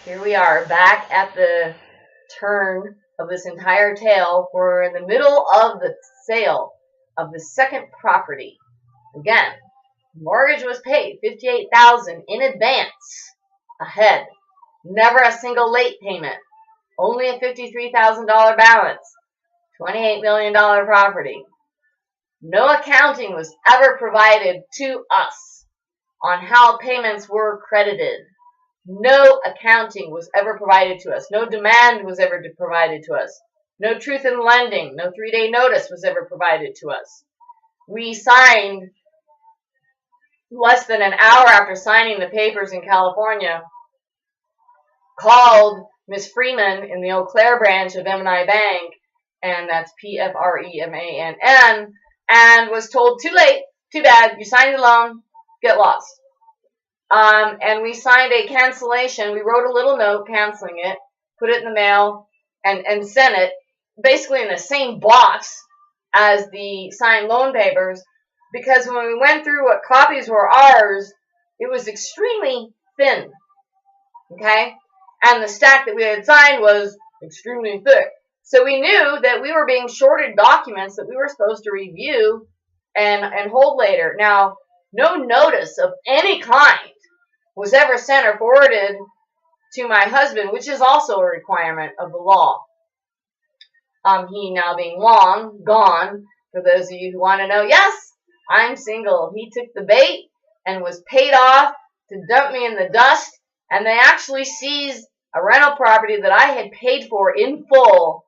Here we are back at the turn of this entire tale. We're in the middle of the sale of the second property. Again, mortgage was paid $58,000 in advance, ahead. Never a single late payment. Only a $53,000 balance. $28 million property. No accounting was ever provided to us on how payments were credited. No accounting was ever provided to us. No demand was ever provided to us. No truth in lending. No 3-day notice was ever provided to us. We signed less than an hour after signing the papers in California, called Miss Freeman in the Eau Claire branch of M&I Bank, and that's P-F-R-E-M-A-N-N, and was told, too late, too bad, you signed the loan, get lost. And we signed a cancellation. We wrote a little note canceling it, put it in the mail, and sent it basically in the same box as the signed loan papers, because when we went through what copies were ours, it was extremely thin, okay? And the stack that we had signed was extremely thick. So we knew that we were being shorted documents that we were supposed to review and hold later. Now, no notice of any kind was ever sent or forwarded to my husband, which is also a requirement of the law. He now being long gone, for those of you who want to know, yes, I'm single. He took the bait and was paid off to dump me in the dust, and they actually seized a rental property that I had paid for in full,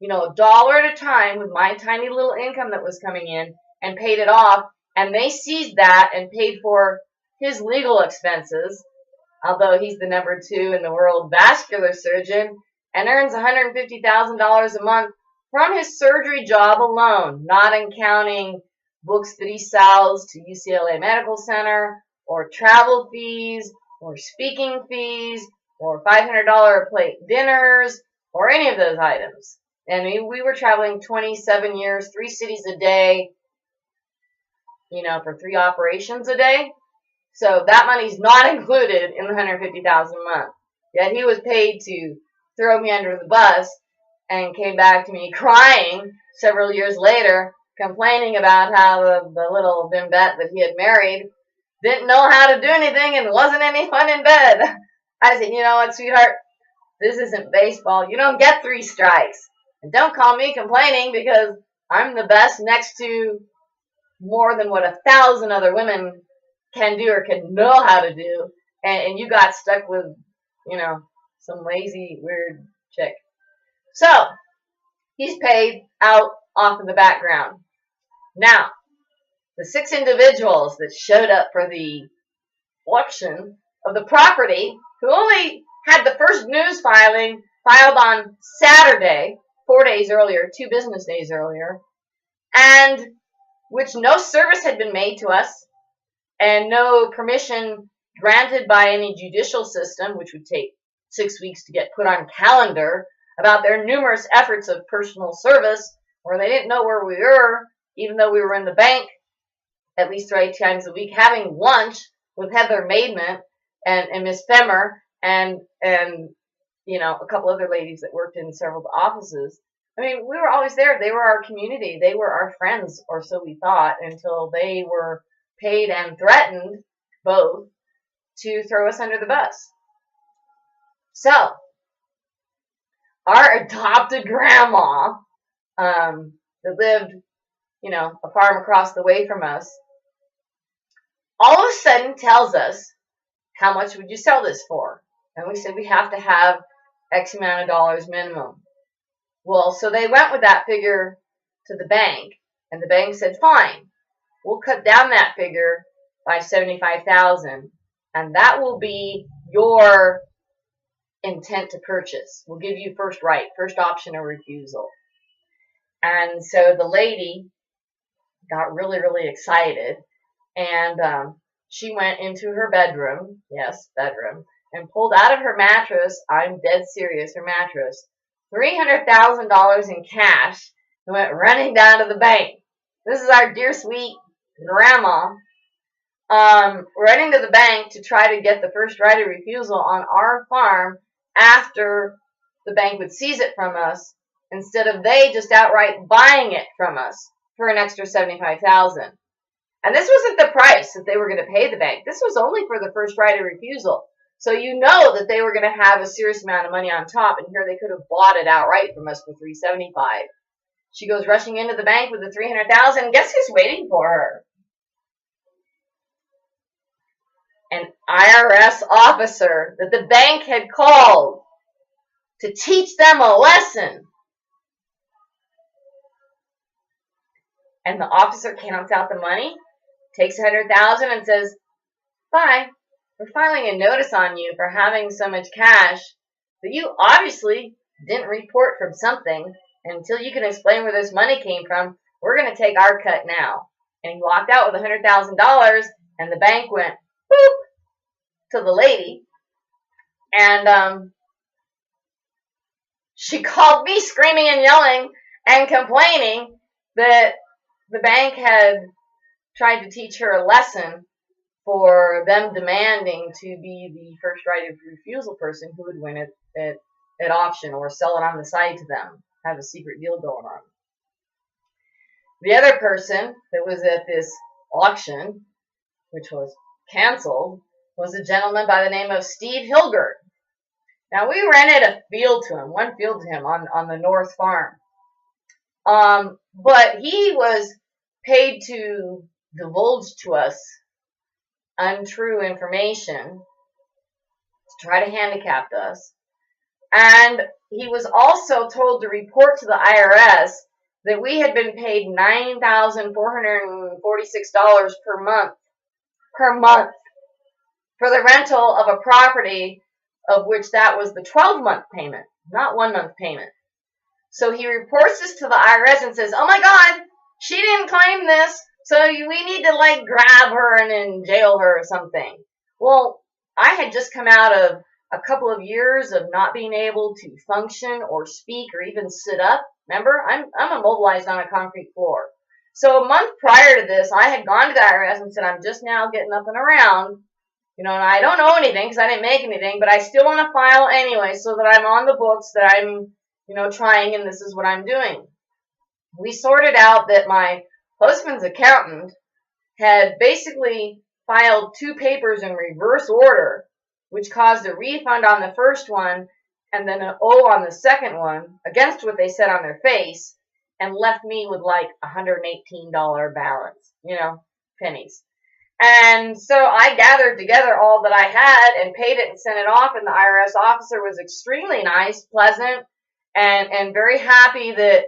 $1 at a time with my tiny little income that was coming in, and paid it off, and they seized that and paid for his legal expenses, although he's the number 2 in the world vascular surgeon and earns $150,000 a month from his surgery job alone, not counting books that he sells to UCLA Medical Center, or travel fees, or speaking fees, or $500 a plate dinners, or any of those items. And we were traveling 27 years, 3 cities a day, for 3 operations a day. So that money's not included in the $150,000 a month. Yet he was paid to throw me under the bus, and came back to me crying several years later, complaining about how the little bimbette that he had married didn't know how to do anything and wasn't any fun in bed. I said, you know what, sweetheart? This isn't baseball. You don't get 3 strikes. And don't call me complaining, because I'm the best next to more than what 1,000 other women can do or can know how to do, and you got stuck with, some lazy, weird chick. So, he's paid out off in the background. Now, the 6 individuals that showed up for the auction of the property, who only had the first news filing filed on Saturday, 4 days earlier, 2 business days earlier, and which no service had been made to us, and no permission granted by any judicial system, which would take 6 weeks to get put on calendar, about their numerous efforts of personal service, where they didn't know where we were, even though we were in the bank at least 3 times a week, having lunch with Heather Maidment and Miss Femmer and a couple other ladies that worked in several offices. I mean, we were always there. They were our community. They were our friends, or so we thought, until they were paid and threatened, both, to throw us under the bus. So, our adopted grandma, that lived, a farm across the way from us, all of a sudden tells us, how much would you sell this for? And we said, we have to have X amount of dollars minimum. Well, so they went with that figure to the bank, and the bank said, fine, we'll cut down that figure by $75,000, and that will be your intent to purchase. We'll give you first right, first option of refusal. And so the lady got really, really excited, and she went into her bedroom, yes, bedroom, and pulled out of her mattress, I'm dead serious, her mattress, $300,000 in cash, and went running down to the bank. This is our dear sweet grandma, running to the bank to try to get the first right of refusal on our farm after the bank would seize it from us, instead of they just outright buying it from us for an extra $75,000. And this wasn't the price that they were going to pay the bank. This was only for the first right of refusal. So you know that they were going to have a serious amount of money on top, and here they could have bought it outright from us for $375,000. She goes rushing into the bank with the $300,000. Guess who's waiting for her? An IRS officer that the bank had called to teach them a lesson. And the officer counts out the money, takes $100,000 and says, "Bye. We're filing a notice on you for having so much cash that you obviously didn't report from something. Until you can explain where this money came from, we're going to take our cut now." And he walked out with $100,000, and the bank went boop to the lady. And she called me screaming and yelling and complaining that the bank had tried to teach her a lesson for them demanding to be the first right of refusal person who would win it at auction or sell it on the side to them, have a secret deal going on. The other person that was at this auction, which was canceled, was a gentleman by the name of Steve Hilgert. Now, we rented a field to him, one field to him on the North Farm. But he was paid to divulge to us untrue information to try to handicap us. And he was also told to report to the IRS that we had been paid $9,446 per month for the rental of a property, of which that was the 12-month payment, not 1 month payment. So he reports this to the IRS and says, "Oh my God, she didn't claim this, so we need to grab her and then jail her or something." Well, I had just come out of a couple of years of not being able to function or speak or even sit up. Remember, I'm immobilized on a concrete floor. So a month prior to this, I had gone to the IRS and said, "I'm just now getting up and around, and I don't know anything because I didn't make anything, but I still want to file anyway so that I'm on the books that I'm, trying, and this is what I'm doing." We sorted out that my husband's accountant had basically filed 2 papers in reverse order, which caused a refund on the first one and then an O on the second one against what they said on their face, and left me with $118 balance, pennies. And so I gathered together all that I had and paid it and sent it off, and the IRS officer was extremely nice, pleasant, and very happy that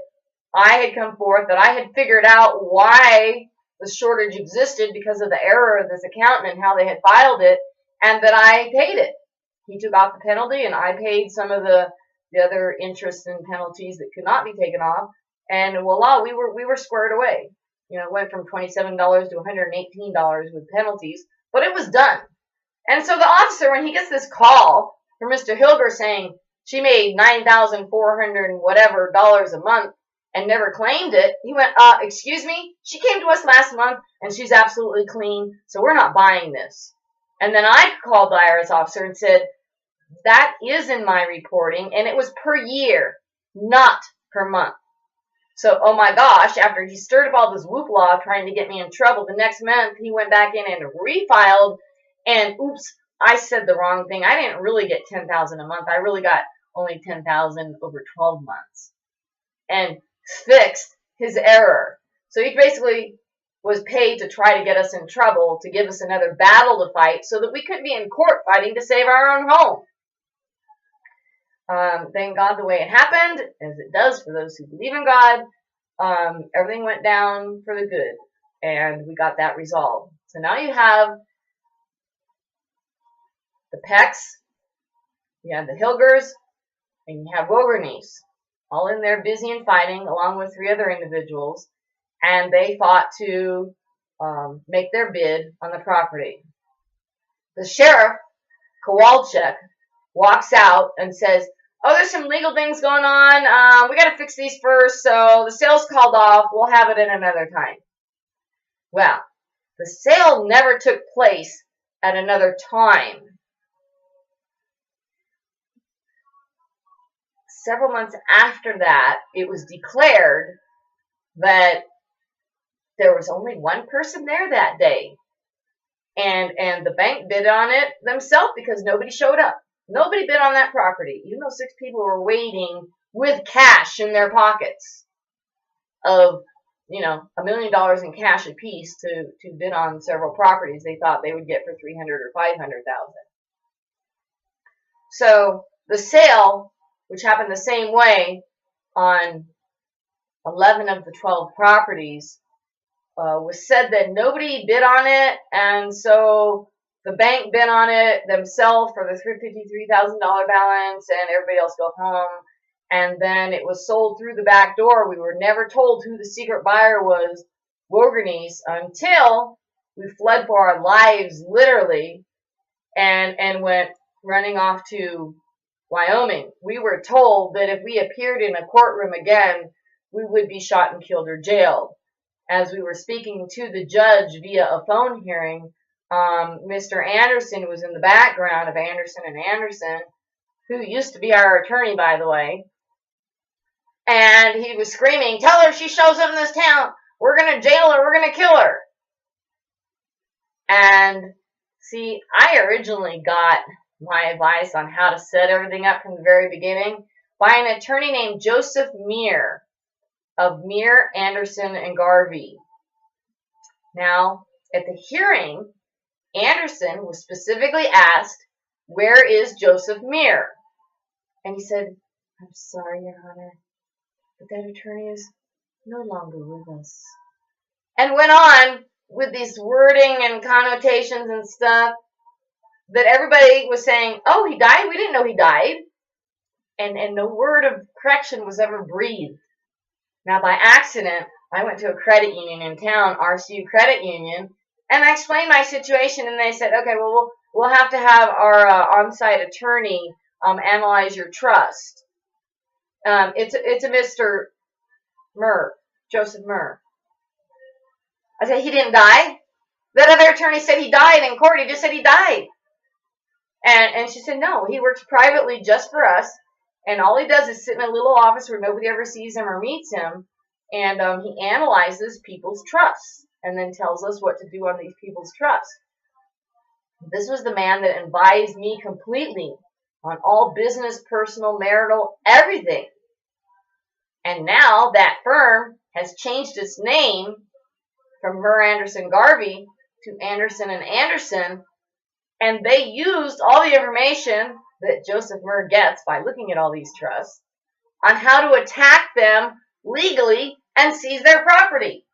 I had come forth, that I had figured out why the shortage existed because of the error of this accountant and how they had filed it, and that I paid it. He took off the penalty, and I paid some of the other interest and penalties that could not be taken off, and voila, we were squared away. It went from $27 to $118 with penalties, but it was done. And so the officer, when he gets this call from Mr. Hilger saying she made $9,400 and whatever dollars a month and never claimed it, he went, "Excuse me, she came to us last month and she's absolutely clean, so we're not buying this." And then I called the IRS officer and said, "That is in my reporting, and it was per year, not per month." So, oh my gosh, after he stirred up all this whoopla trying to get me in trouble, the next month he went back in and refiled, and oops, I said the wrong thing. I didn't really get $10,000 a month. I really got only $10,000 over 12 months. And fixed his error. So he basically was paid to try to get us in trouble, to give us another battle to fight so that we couldn't be in court fighting to save our own home. Thank God the way it happened, as it does for those who believe in God, everything went down for the good, and we got that resolved. So now you have the Pecks, you have the Hilgers, and you have Wogernese, all in there busy and fighting, along with 3 other individuals, and they fought to make their bid on the property. The sheriff, Kowalczyk, walks out and says, "Oh, there's some legal things going on. We got to fix these first, so the sale's called off. We'll have it in another time." Well, The sale never took place at another time. Several months after that, it was declared that there was only one person there that day. And the bank bid on it themselves because nobody showed up. Nobody bid on that property, even though 6 people were waiting with cash in their pockets of, $1 million in cash apiece to bid on several properties they thought they would get for $300,000 or $500,000. So the sale, which happened the same way on 11 of the 12 properties, was said that nobody bid on it, and so the bank bid on it themselves for the $53,000 balance, and everybody else go home. And then it was sold through the back door. We were never told who the secret buyer was, Wogernies, until we fled for our lives, literally, and went running off to Wyoming. We were told that if we appeared in a courtroom again, we would be shot and killed or jailed. As we were speaking to the judge via a phone hearing, Mr. Anderson was in the background of Anderson and Anderson, who used to be our attorney, by the way. And he was screaming, "Tell her if she shows up in this town, we're going to jail her, we're going to kill her." And see, I originally got my advice on how to set everything up from the very beginning by an attorney named Joseph Meir of Meir, Anderson, and Garvey. Now, at the hearing, Anderson was specifically asked, "Where is Joseph Meir?" And he said, "I'm sorry, Your Honor, but that attorney is no longer with us." And went on with these wording and connotations and stuff that everybody was saying, "Oh, he died? We didn't know he died." And no word of correction was ever breathed. Now, by accident, I went to a credit union in town, RCU Credit Union, and I explained my situation, and they said, "Okay, well, we'll have to have our on-site attorney analyze your trust." It's a Mr. Meir, Joseph Meir. I said, "He didn't die?" That other attorney said he died in court. He just said he died. And she said, "No, he works privately just for us, and all he does is sit in a little office where nobody ever sees him or meets him, and he analyzes people's trusts and then tells us what to do on these people's trusts." This was the man that advised me completely on all business, personal, marital, everything. And now that firm has changed its name from Meir, Anderson, Garvey to Anderson and Anderson, and they used all the information that Joseph Meir gets by looking at all these trusts on how to attack them legally and seize their property.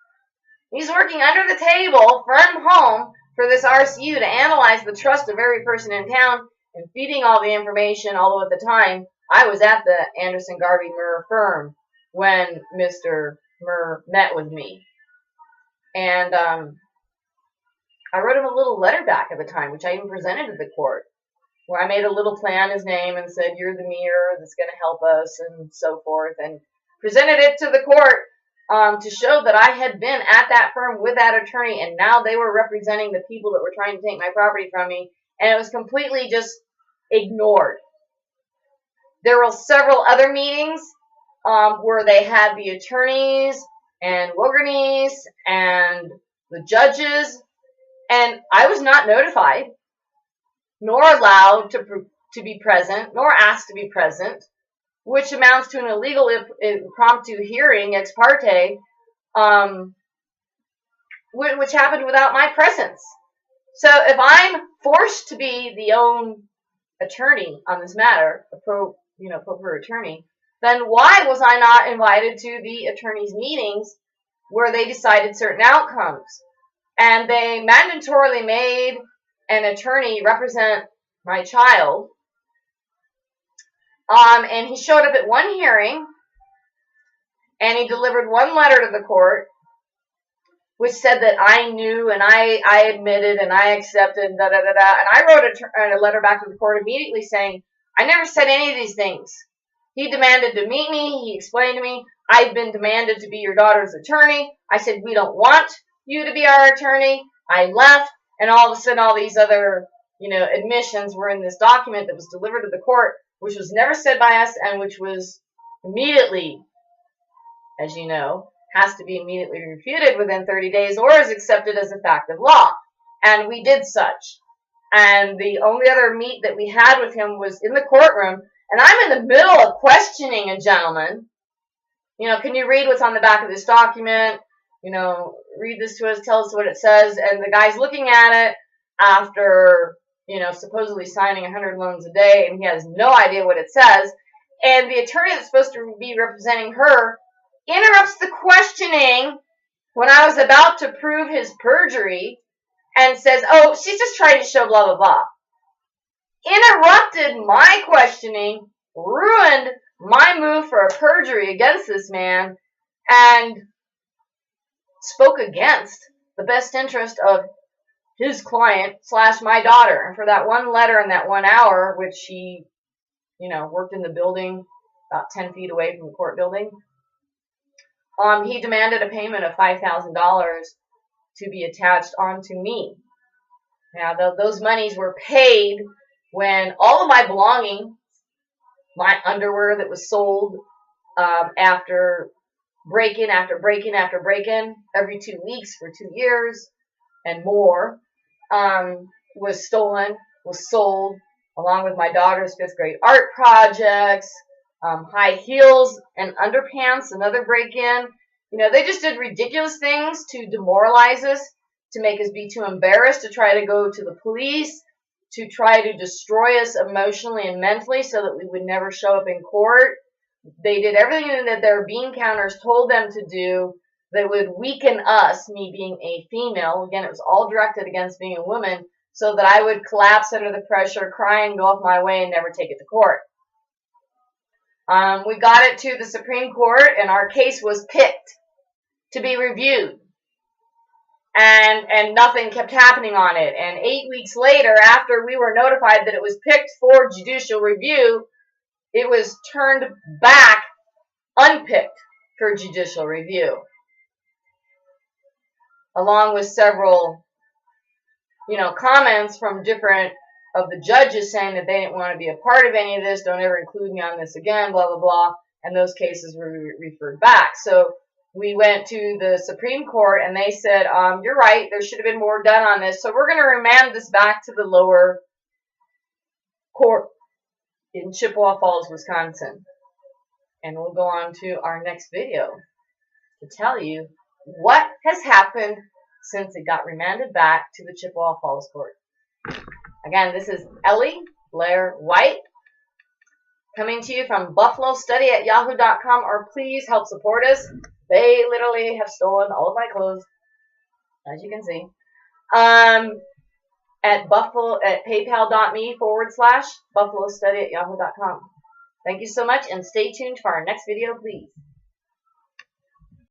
He's working under the table from home for this RCU to analyze the trust of every person in town and feeding all the information, although at the time I was at the Anderson Garvey Meir firm when Mr. Meir met with me. And I wrote him a little letter back at the time, which I even presented to the court, where I made a little play on his name and said, "You're the Meir that's going to help us," and so forth, and presented it to the court to show that I had been at that firm with that attorney, and now they were representing the people that were trying to take my property from me, and it was completely just ignored. There were several other meetings where they had the attorneys and Wogernies and the judges, and I was not notified, nor allowed to be present, nor asked to be present, which amounts to an illegal impromptu hearing, ex parte, which happened without my presence. So if I'm forced to be the own attorney on this matter, a pro attorney, then why was I not invited to the attorneys' meetings where they decided certain outcomes? And they mandatorily made an attorney represent my child. And he showed up at one hearing, and he delivered one letter to the court, which said that I knew, and I admitted, and I accepted, and da-da-da-da. And I wrote a letter back to the court immediately saying, "I never said any of these things. He demanded to meet me. He explained to me, I've been demanded to be your daughter's attorney. I said, we don't want you to be our attorney. I left, and all of a sudden all these other, admissions were in this document that was delivered to the court, which was never said by us, and which was immediately, as you know, has to be immediately refuted within 30 days or is accepted as a fact of law. And we did such. And the only other meet that we had with him was in the courtroom, and I'm in the middle of questioning a gentleman. Can you read what's on the back of this document? Read this to us, tell us what it says. And the guy's looking at it after, supposedly signing 100 loans a day, and he has no idea what it says. And the attorney that's supposed to be representing her interrupts the questioning when I was about to prove his perjury and says, oh, she's just trying to show blah, blah, blah. Interrupted my questioning, ruined my move for a perjury against this man, and spoke against the best interest of his client / my daughter. And for that one letter and that 1 hour, which she, worked in the building about 10 feet away from the court building, he demanded a payment of $5,000 to be attached onto me. Now, those monies were paid when all of my belongings, my underwear that was sold after break-in after break-in after break-in, every 2 weeks for 2 years and more, was stolen, was sold, along with my daughter's 5th grade art projects, high heels and underpants, another break-in. They just did ridiculous things to demoralize us, to make us be too embarrassed to try to go to the police, to try to destroy us emotionally and mentally so that we would never show up in court. They did everything that their bean counters told them to do that would weaken us, me being a female. Again, it was all directed against being a woman, so that I would collapse under the pressure, cry, and go off my way and never take it to court. We got it to the Supreme Court, and our case was picked to be reviewed. And nothing kept happening on it. And 8 weeks later, after we were notified that it was picked for judicial review, it was turned back unpicked for judicial review, along with several, comments from different of the judges saying that they didn't want to be a part of any of this, don't ever include me on this again, blah, blah, blah, and those cases were referred back. So we went to the Supreme Court, and they said, you're right, there should have been more done on this, so we're going to remand this back to the lower court in Chippewa Falls, Wisconsin. And we'll go on to our next video to tell you what has happened since it got remanded back to the Chippewa Falls Court. Again, this is Ellie Blair White, coming to you from buffalostudy@yahoo.com, or please help support us. They literally have stolen all of my clothes, as you can see, at paypal.me/buffalostudy@yahoo.com. Thank you so much, and stay tuned for our next video, please.